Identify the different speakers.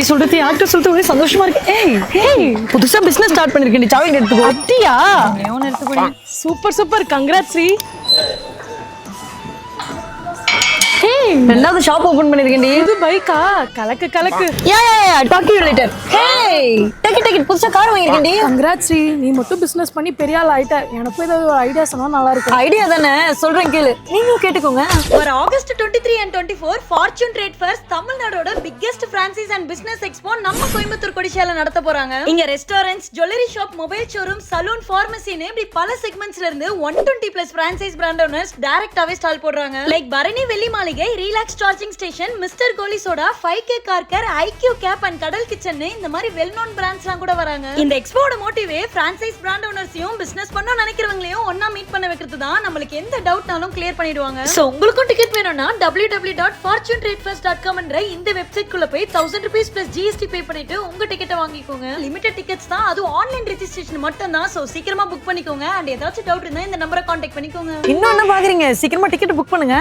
Speaker 1: சொல்றது ஆக்டர் சொல்றது ஒரே சந்தோஷமா இருக்கு. ஏய் புதுசா பிசினஸ் ஸ்டார்ட் பண்ணிருக்கேன். சாக்லேட் எடுத்துக்கோ.
Speaker 2: அப்படியா?
Speaker 1: ஏன் எடுத்துக்கோ.
Speaker 2: Super super, congrats Sri.
Speaker 1: ரெண்டாவது ஷாப் ஓபன் பண்ணிருக்கேன்.
Speaker 2: இது பைக்கா? கலக்கு கலக்கு.
Speaker 1: Talk to you later. Take it புதுசா கார் வாங்கிருக்கேன்.
Speaker 2: கங்க்ராட்ஸ் ஸ்ரீ, நீ மட்டும் பிசினஸ் பண்ணி பெரிய ஆள் ஆயிட்ட. எனக்கும் ஏதாவது ஒரு ஐடியா சொன்னா நல்லா இருக்கும்.
Speaker 1: ஐடியா தானே சொல்றேன் கேளு. நீங்களும் கேட்டுக்கோங்க.
Speaker 3: ஒரு August 23 and 24 fortune trade fairs தமிழ்நாடோட biggest franchise and business expo நம்ம கோயம்புத்தூர் கொடிஷியால நடத்த போறாங்க. இங்க restaurants, jewellery shop, mobile showroom, saloon, பார்மசின்னு இப்படி பல செக்மெண்ட்ஸ்ல இருந்து 120+ பிரான்சைஸ் பிராண்ட் ஓனர்ஸ் டைரக்டாவே ஸ்டால் போடுறாங்க. Like Bharani Velli Maligai, relax charging station, mister Goli soda, 5K car care, IQ கேப் அண்ட் கடல் கிச்சன் இந்த மாதிரி வெல் நோன் பிராண்ட்ஸ்லாம் கூட வராங்க. இந்த எக்ஸ்போட மோட்டிவே பிரான்சைஸ் பிராண்ட் ஓனர்ஸையும் பிசினஸ் பண்ணனும் நினைக்கிறவங்களையும் ஒண்ணா மீட் பண்ண வைக்கிறது தான். நம்மளுக்கு எந்த டவுட்னாலும் கிளியர் பண்ணிடுவாங்க. சோ உங்களுக்கும் டிக்கெட் வேணும்னா www.fortunetradefairs.com என்ற இந்த வெப்சைட் குள்ள போய் 1000 rupees plus GST பே பண்ணிட்டு உங்க டிக்கெட்டை வாங்கிக்கோங்க. லிமிடெட் டிக்கெட்ஸ் தான், அது ஆன்லைன் ரெஜிஸ்ட்ரேஷன் மட்டும் தான். சோ சீக்கிரமா புக் பண்ணிக்கோங்க. அண்ட் ஏதாச்சும் டவுட் இருந்தா இந்த நம்பரை கான்டாக்ட் பண்ணிக்கோங்க.
Speaker 1: இன்னும் என்ன பாக்குறீங்க? சீக்கிரமா டிக்கெட் புக் பண்ணுங்க.